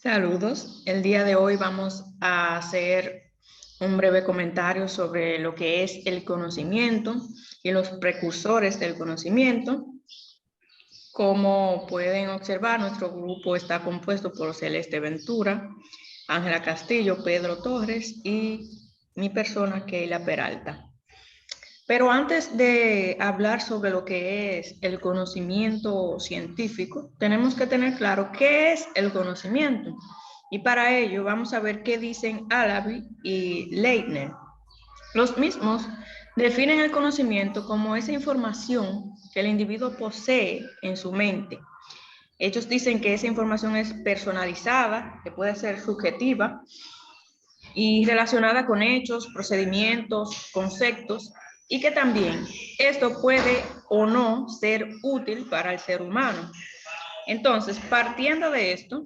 Saludos. El día de hoy vamos a hacer un breve comentario sobre lo que es el conocimiento y los precursores del conocimiento. Como pueden observar, nuestro grupo está compuesto por Celeste Ventura, Ángela Castillo, Pedro Torres y mi persona, Keila Peralta. Pero antes de hablar sobre lo que es el conocimiento científico, tenemos que tener claro qué es el conocimiento. Y para ello vamos a ver qué dicen Alavi y Leitner. Los mismos definen el conocimiento como esa información que el individuo posee en su mente. Ellos dicen que esa información es personalizada, que puede ser subjetiva y relacionada con hechos, procedimientos, conceptos, y que también esto puede o no ser útil para el ser humano. Entonces, partiendo de esto,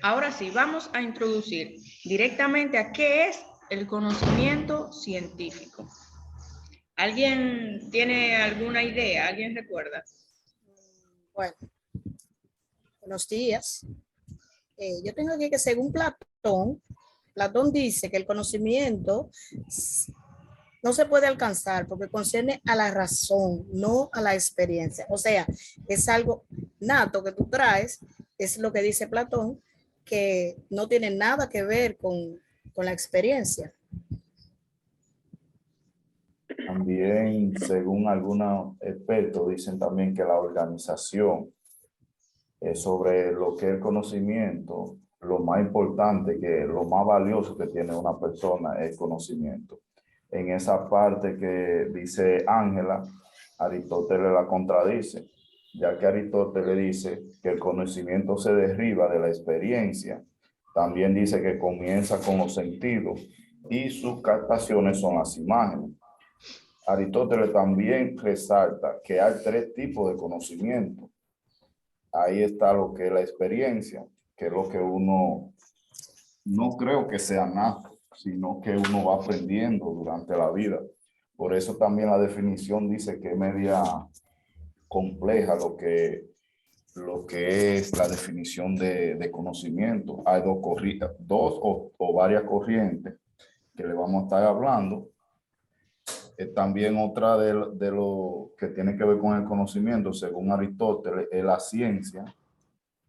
ahora sí, vamos a introducir directamente a qué es el conocimiento científico. ¿Alguien tiene alguna idea? ¿Alguien recuerda? Bueno, buenos días. Yo tengo aquí que según Platón dice que el conocimiento no se puede alcanzar porque concierne a la razón, no a la experiencia. O sea, es algo nato que tú traes, es lo que dice Platón, que no tiene nada que ver con la experiencia. También, según algunos expertos, dicen también que la organización sobre lo que es el conocimiento, lo más importante, que lo más valioso que tiene una persona es conocimiento. En esa parte que dice Ángela, Aristóteles la contradice, ya que Aristóteles dice que el conocimiento se deriva de la experiencia. También dice que comienza con los sentidos y sus captaciones son las imágenes. Aristóteles también resalta que hay tres tipos de conocimiento. Ahí está lo que es la experiencia, que es lo que uno no creo que sea nato, sino que uno va aprendiendo durante la vida. Por eso también la definición dice que es media compleja lo que es la definición de conocimiento. Hay dos o varias corrientes que le vamos a estar hablando. También otra de lo que tiene que ver con el conocimiento, según Aristóteles, es la ciencia,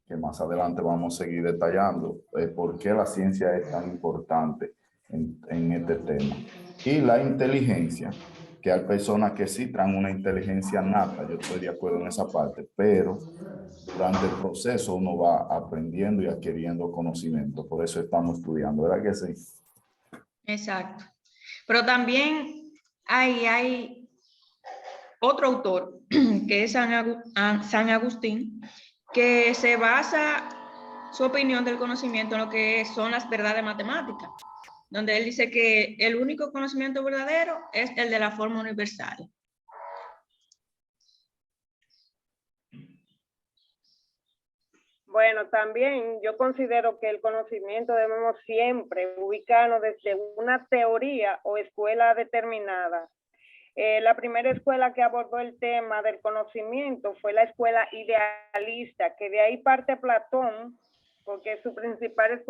que más adelante vamos a seguir detallando por qué la ciencia es tan importante en este tema. Y la inteligencia, que hay personas que sí traen una inteligencia nata, yo estoy de acuerdo en esa parte, pero durante el proceso uno va aprendiendo y adquiriendo conocimiento, por eso estamos estudiando, ¿verdad que sí? Exacto. Pero también hay otro autor, que es San Agustín, que se basa su opinión del conocimiento en lo que son las verdades matemáticas, donde él dice que el único conocimiento verdadero es el de la forma universal. Bueno, también yo considero que el conocimiento debemos siempre ubicarnos desde una teoría o escuela determinada. La primera escuela que abordó el tema del conocimiento fue la escuela idealista, que de ahí parte Platón, porque su principal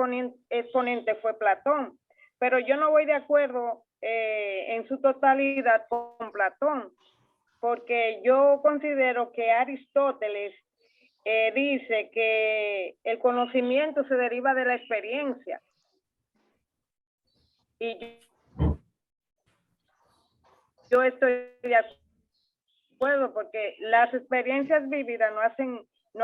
exponente fue Platón. Pero yo no voy de acuerdo en su totalidad con Platón, porque yo considero que Aristóteles dice que el conocimiento se deriva de la experiencia. Y yo estoy de acuerdo porque las experiencias vividas no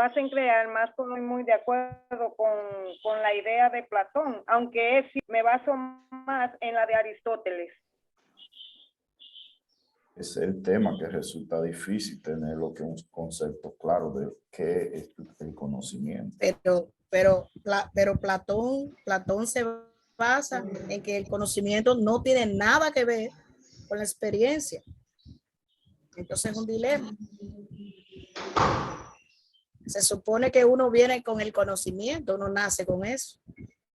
hacen crear, más estoy muy de acuerdo con la idea de Platón, aunque me baso más en la de Aristóteles. Es el tema que resulta difícil tener lo que un concepto claro de qué es el conocimiento. Pero Platón se basa en que el conocimiento no tiene nada que ver con la experiencia. Entonces es un dilema. Se supone que uno viene con el conocimiento, uno nace con eso.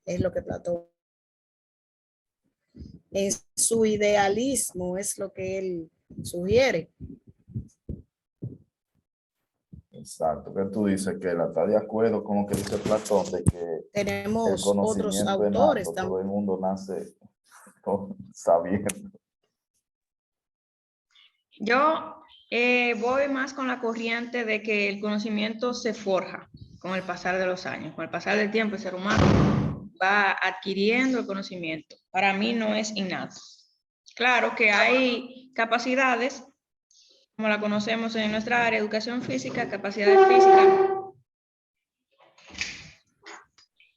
Es lo que Platón, en su idealismo, es lo que él sugiere. Exacto, que tú dices que él está de acuerdo con lo que dice Platón, de que el Tenemos otros conocimiento autores es nato, todo también. el mundo nace sabiendo. Yo voy más con la corriente de que el conocimiento se forja con el pasar de los años. Con el pasar del tiempo, el ser humano va adquiriendo el conocimiento. Para mí no es innato. Claro que hay capacidades, como la conocemos en nuestra área, educación física, capacidades físicas,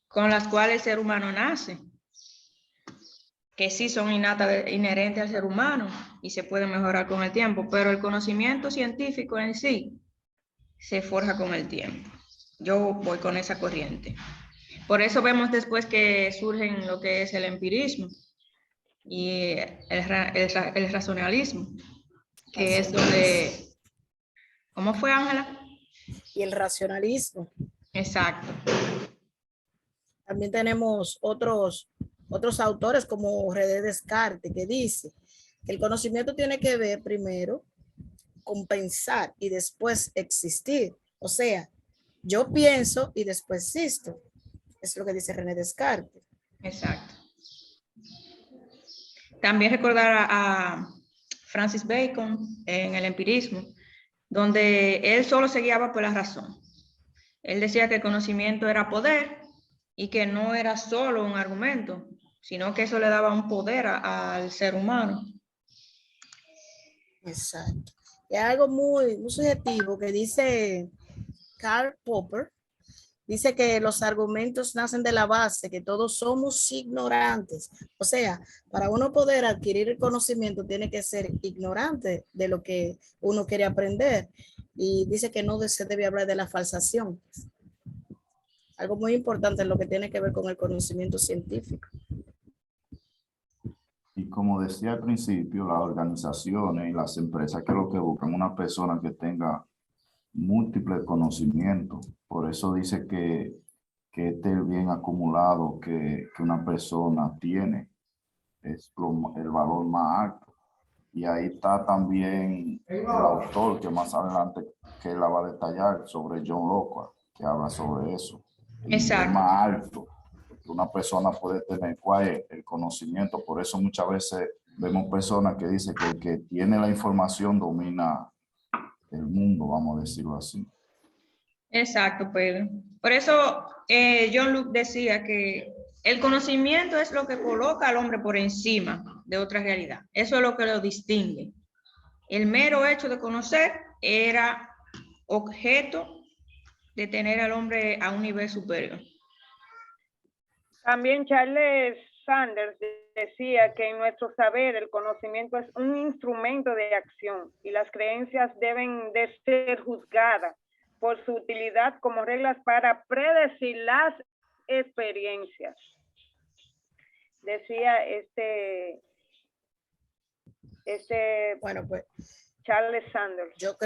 con las cuales el ser humano nace, que sí son inherentes al ser humano y se pueden mejorar con el tiempo, pero el conocimiento científico en sí se forja con el tiempo. Yo voy con esa corriente. Por eso vemos después que surgen lo que es el empirismo y el racionalismo, que es donde... ¿Cómo fue, Ángela? Y el racionalismo. Exacto. También tenemos otros autores como René Descartes, que dice que el conocimiento tiene que ver primero con pensar y después existir. O sea, yo pienso y después existo. Es lo que dice René Descartes. Exacto. También recordar a Francis Bacon en el empirismo, donde él solo se guiaba por la razón. Él decía que el conocimiento era poder y que no era solo un argumento, sino que eso le daba un poder al ser humano. Exacto. Y algo muy subjetivo que dice Karl Popper, dice que los argumentos nacen de la base, que todos somos ignorantes. O sea, para uno poder adquirir el conocimiento tiene que ser ignorante de lo que uno quiere aprender. Y dice que no se debe hablar de la falsación. Algo muy importante en lo que tiene que ver con el conocimiento científico. Y como decía al principio, las organizaciones y las empresas que lo que buscan una persona que tenga múltiples conocimientos. Por eso dice que este bien acumulado que una persona tiene es el valor más alto. Y ahí está también el autor que más adelante que la va a detallar sobre John Locke, que habla sobre eso. El nivel más alto que una persona puede tener, cuál es el conocimiento. Por eso muchas veces vemos personas que dicen que el que tiene la información domina el mundo, vamos a decirlo así. Exacto, Pedro. Por eso John Locke decía que el conocimiento es lo que coloca al hombre por encima de otra realidad. Eso es lo que lo distingue. El mero hecho de conocer era objeto de tener al hombre a un nivel superior. También Charles Sanders decía que en nuestro saber el conocimiento es un instrumento de acción y las creencias deben de ser juzgadas por su utilidad como reglas para predecir las experiencias. Decía Bueno, pues Charles Sanders. yo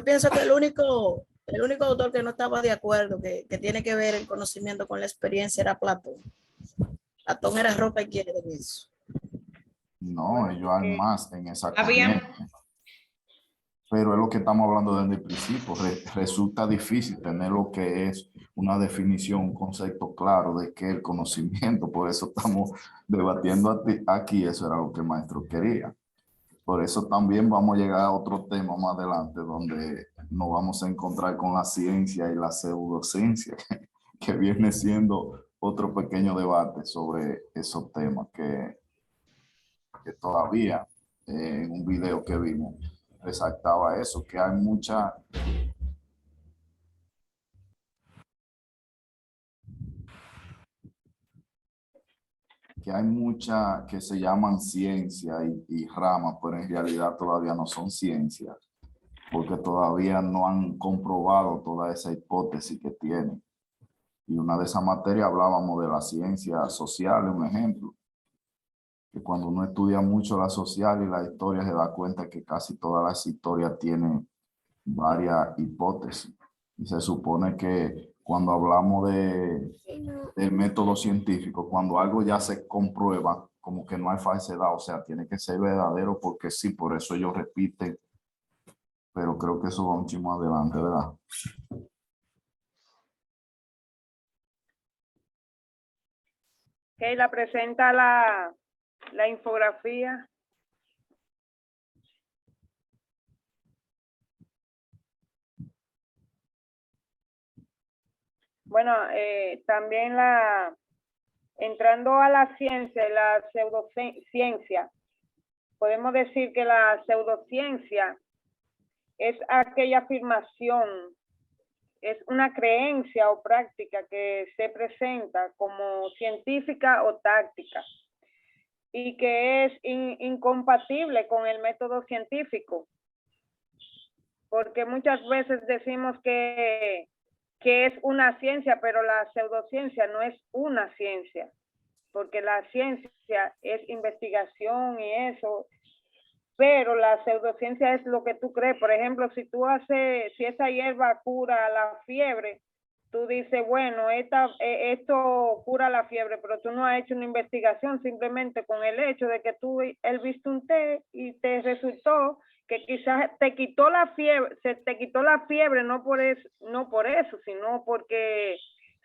pienso que el único autor que no estaba de acuerdo, que tiene que ver el conocimiento con la experiencia, era Platón. Platón era ropa y quiere de eso. No, ellos hay más en esa corriente. Pero es lo que estamos hablando desde el principio. Resulta difícil tener lo que es una definición, un concepto claro de qué es el conocimiento. Por eso estamos debatiendo aquí. Eso era lo que el maestro quería. Por eso también vamos a llegar a otro tema más adelante donde nos vamos a encontrar con la ciencia y la pseudociencia, que viene siendo otro pequeño debate sobre esos temas que todavía en un video que vimos resaltaba eso, que hay mucha que se llaman ciencia y ramas, pero en realidad todavía no son ciencia, porque todavía no han comprobado toda esa hipótesis que tienen. Y una de esas materias hablábamos de la ciencia social, un ejemplo, que cuando uno estudia mucho la social y la historia se da cuenta que casi todas las historias tienen varias hipótesis. Y se supone que cuando hablamos del método científico, cuando algo ya se comprueba, como que no hay falsedad, o sea, tiene que ser verdadero porque sí, por eso ellos repiten pero creo que eso va un chismo adelante, ¿verdad? Keila, presenta la infografía. Bueno, también entrando a la ciencia y la pseudociencia, podemos decir que la pseudociencia es aquella afirmación, es una creencia o práctica que se presenta como científica o táctica y que es incompatible con el método científico. Porque muchas veces decimos que es una ciencia, pero la pseudociencia no es una ciencia, porque la ciencia es investigación y eso, pero la pseudociencia es lo que tú crees. Por ejemplo, si esa hierba cura la fiebre, tú dices, bueno, esto cura la fiebre, pero tú no has hecho una investigación, simplemente con el hecho de que él viste un té y te resultó que quizás te quitó la fiebre, se te quitó la fiebre no por eso, sino porque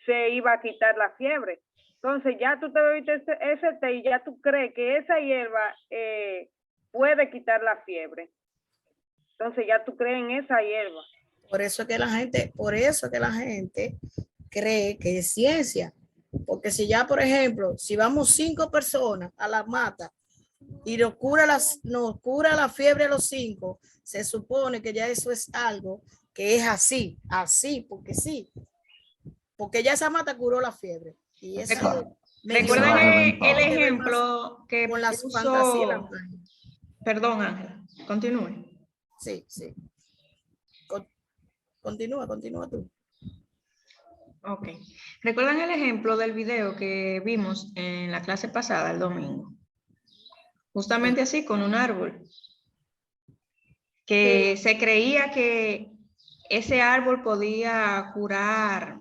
se iba a quitar la fiebre. Entonces ya tú te bebiste ese té y ya tú crees que esa hierba puede quitar la fiebre. Entonces ya tú crees en esa hierba. Por eso que la gente cree que es ciencia. Porque si ya, por ejemplo, si vamos 5 personas a la mata y nos cura la fiebre a los 5, se supone que ya eso es algo que es así, porque sí. Porque ya esa mata curó la fiebre. Y eso ¿Recuerdan el Mencionar ejemplo que con las puso? fantasías. Perdón, Ángela, continúe. Sí. Continúa tú. Ok. ¿Recuerdan el ejemplo del video que vimos en la clase pasada, el domingo? Justamente así, con un árbol. Que se creía que ese árbol podía curar,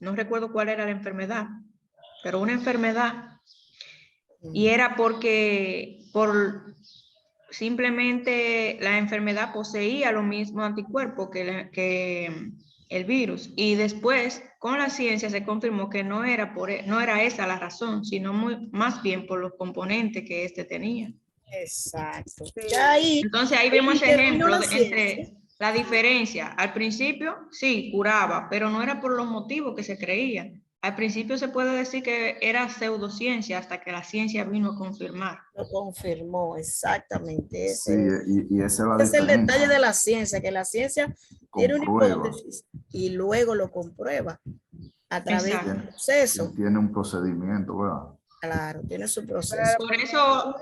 no recuerdo cuál era la enfermedad, pero una enfermedad. Y era porque simplemente la enfermedad poseía los mismos anticuerpos que el virus. Y después, con la ciencia, se confirmó que no era esa la razón, sino más bien por los componentes que este tenía. Exacto. Sí. Entonces ahí vemos ese ejemplo entre la diferencia. Al principio, sí, curaba, pero no era por los motivos que se creía. Al principio se puede decir que era pseudociencia hasta que la ciencia vino a confirmar. Lo confirmó, exactamente. Sí, y esa es la Ese es el diferencia. detalle de la ciencia, que la ciencia tiene una hipótesis y luego lo comprueba a través de un proceso. Y tiene un procedimiento, ¿verdad? Claro, tiene su proceso. Por eso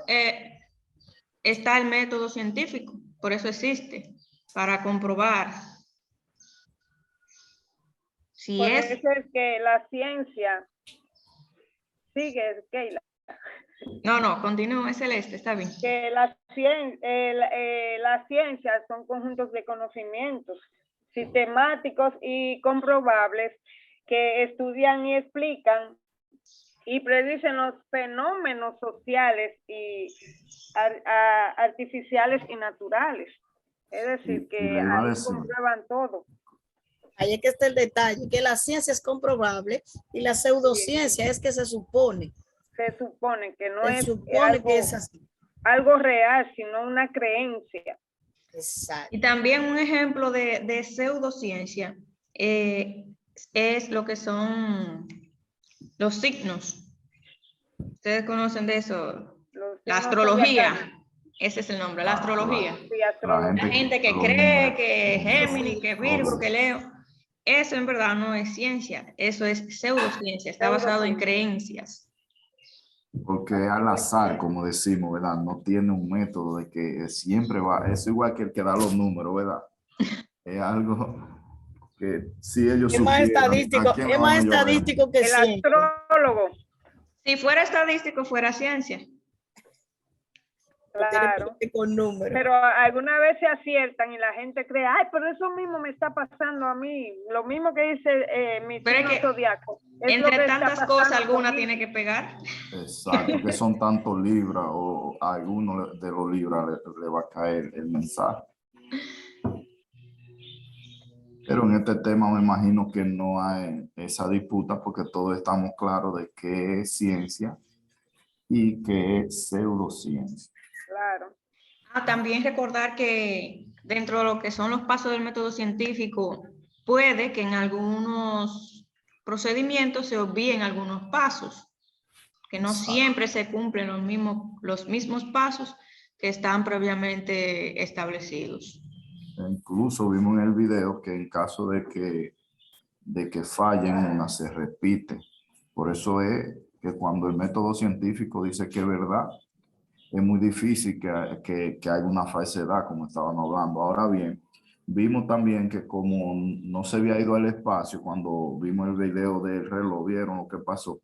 está el método científico, por eso existe, para comprobar si Por es... eso es que la ciencia sigue, Keila. No, continúa, es Celeste, está bien. Que las ciencias son conjuntos de conocimientos sistemáticos y comprobables que estudian y explican y predicen los fenómenos sociales y artificiales y naturales. Es decir, que ahí comprueban todo. Ahí es que está el detalle, que la ciencia es comprobable y la pseudociencia es que se supone. Se supone que no Se es supone que es así. Algo real, sino una creencia. Exacto. Y también un ejemplo de pseudociencia es lo que son los signos. Ustedes conocen de eso, la astrología. Ese es el nombre, la astrología. Sí, astrología. La gente que cree que Géminis, que Virgo, que Leo. Eso en verdad no es ciencia, eso es pseudociencia, está basado en creencias. Porque al azar, como decimos, ¿verdad? No tiene un método de que siempre va, es igual que el que da los números, ¿verdad? Es algo que si ellos es más estadístico que el astrólogo. Si fuera estadístico, fuera ciencia. Claro, con números. Pero alguna vez se aciertan y la gente cree, ay, pero eso mismo me está pasando a mí, lo mismo que dice mi signo zodiaco. Entre tantas cosas, alguna tiene que pegar. Exacto, que son tantos libras o a alguno de los libras le va a caer el mensaje. Pero en este tema me imagino que no hay esa disputa porque todos estamos claros de qué es ciencia y qué es pseudociencia. Claro. También recordar que dentro de lo que son los pasos del método científico, puede que en algunos procedimientos se obvíen algunos pasos, que no siempre se cumplen los mismos pasos que están previamente establecidos. Incluso vimos en el video que en caso de que fallen una se repite. Por eso es que cuando el método científico dice que es verdad, es muy difícil que haya una falsedad, como estaban hablando. Ahora bien, vimos también que como no se había ido al espacio, cuando vimos el video del reloj, vieron lo que pasó.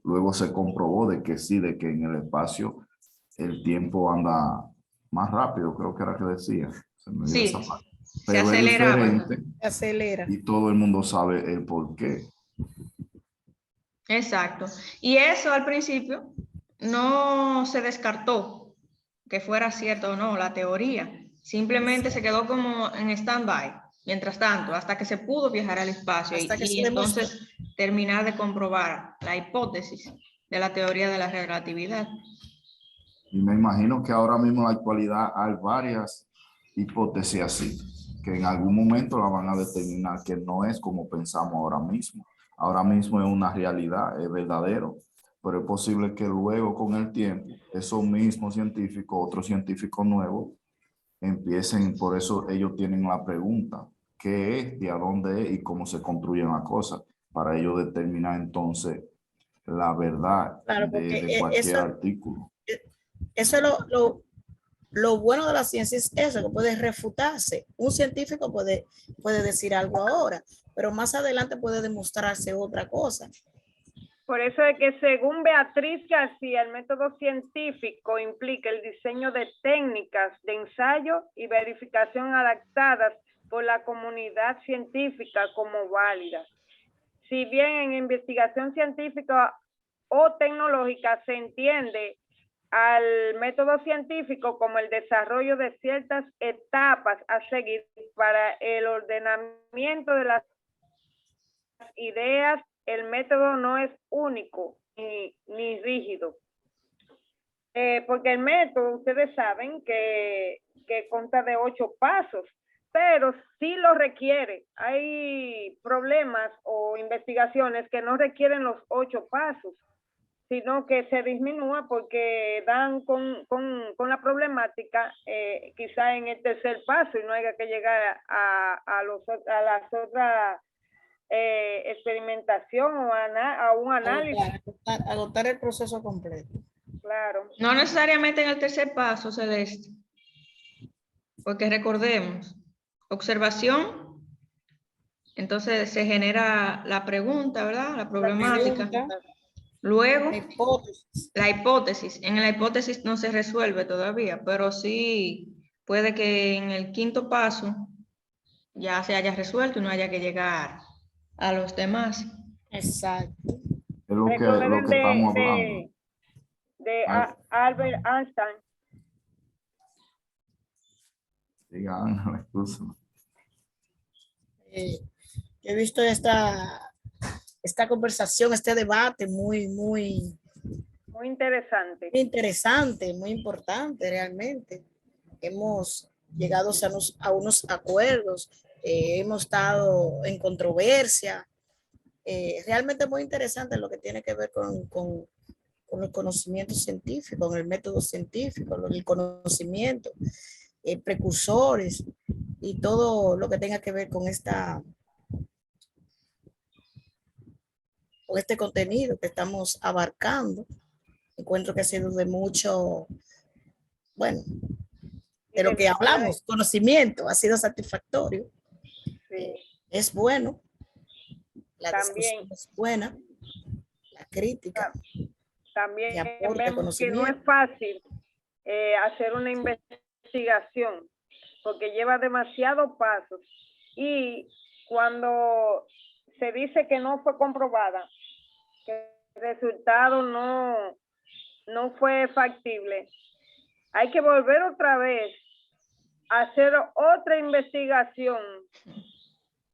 Luego se comprobó de que sí, de que en el espacio el tiempo anda más rápido, creo que era que decía. Se me olvidó Sí, esa parte. se Pero es aceleraba. diferente Acelera. y todo el mundo sabe el por qué. Exacto. Y eso al principio no se descartó que fuera cierto o no la teoría. Simplemente se quedó como en stand-by, mientras tanto, hasta que se pudo viajar al espacio Hasta que y se demostró. entonces terminar de comprobar la hipótesis de la teoría de la relatividad. Y me imagino que ahora mismo en la actualidad hay varias hipótesis así, que en algún momento la van a determinar que no es como pensamos ahora mismo. Ahora mismo es una realidad, es verdadero, pero es posible que luego con el tiempo, esos mismos científicos, otros científicos nuevos, empiecen, por eso ellos tienen la pregunta, ¿qué es, de a dónde es y cómo se construyen las cosas? Para ellos determinar entonces la verdad Claro, porque de cualquier artículo. eso es lo bueno de la ciencia, es eso, que puede refutarse. Un científico puede decir algo ahora, pero más adelante puede demostrarse otra cosa. Por eso es que según Beatriz García, el método científico implica el diseño de técnicas de ensayo y verificación adaptadas por la comunidad científica como válidas. Si bien en investigación científica o tecnológica se entiende al método científico como el desarrollo de ciertas etapas a seguir para el ordenamiento de las ideas, el método no es único ni rígido. Porque el método, ustedes saben que consta de 8 pasos, pero sí lo requiere. Hay problemas o investigaciones que no requieren los 8 pasos, sino que se disminúa porque dan con la problemática quizá en el tercer paso y no haya que llegar a las otras experimentación o a un análisis. Agotar el proceso completo. Claro. No necesariamente en el tercer paso, Celeste, porque recordemos, observación, entonces se genera la pregunta, ¿verdad? La problemática. Luego, la hipótesis. En la hipótesis no se resuelve todavía, pero sí puede que en el quinto paso ya se haya resuelto y no haya que llegar a los demás. Exacto. Es lo que estamos hablando. De Albert Einstein. Diga, Ángel, excusa. He visto esta conversación, este debate muy interesante. Muy interesante, muy importante realmente. Hemos llegado a unos acuerdos, hemos estado en controversia. Realmente muy interesante lo que tiene que ver con el conocimiento científico, con el método científico, el conocimiento, precursores y todo lo que tenga que ver con este contenido que estamos abarcando. Encuentro que ha sido de mucho, bueno, de lo que hablamos, conocimiento, ha sido satisfactorio. Sí. Es bueno, la discusión es buena, la crítica. También vemos que no es fácil hacer una investigación porque lleva demasiados pasos y cuando se dice que no fue comprobada, que el resultado no fue factible, hay que volver otra vez a hacer otra investigación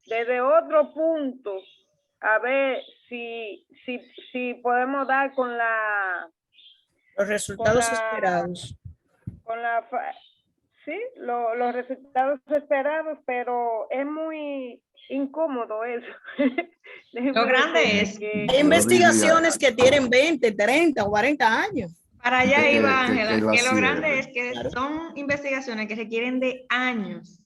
desde otro punto, a ver si podemos dar con Los resultados la- esperados. sí, los resultados esperados, pero es muy incómodo eso. Lo grande es, Hay Yo investigaciones que tienen 20, 30 o 40 años. para allá que- iba que- Ángela, que la que lo grande cierre. es que Claro. son investigaciones que requieren de años.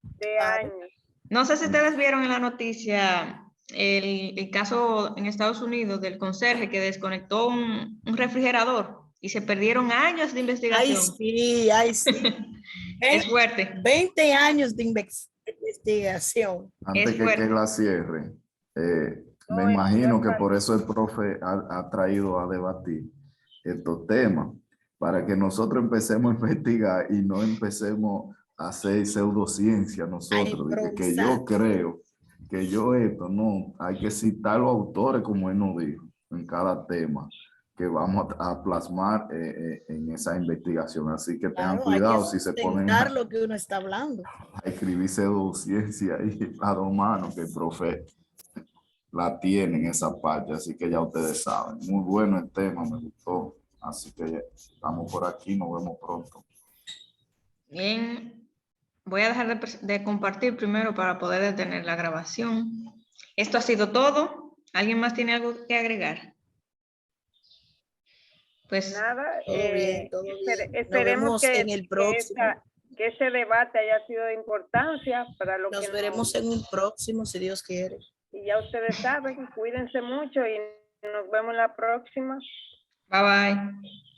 de Claro. años. No sé si ustedes vieron en la noticia el caso en Estados Unidos del conserje que desconectó un refrigerador y se perdieron años de Ay, investigación. sí, ay, sí. Es fuerte. 20 años de investigación. Antes Es que fuerte. la cierre, me No, imagino no que es por eso el profe ha traído a debatir estos temas, para que nosotros empecemos a investigar y no empecemos a hacer pseudociencia nosotros. De que yo improvisar. creo que yo esto, no, hay que citar los autores como él nos dijo, en cada tema que vamos a plasmar en esa investigación. Así que tengan Claro, hay cuidado que si se ponen sustentar lo que uno está hablando. a escribir pseudociencia y a dos manos, que el profe la tiene en esa parte, así que ya ustedes saben. Muy bueno el tema, me gustó. Así que estamos por aquí, nos vemos pronto. Bien, voy a dejar de compartir primero para poder detener la grabación. Esto ha sido todo. ¿Alguien más tiene algo que agregar? Pues Nada, Todo bien, todo bien. Nos esperemos vemos en el próximo. que ese debate haya sido de importancia para lo Nos que veremos en un próximo, si Dios quiere. y ya ustedes saben, cuídense mucho y nos vemos en la próxima. bye bye.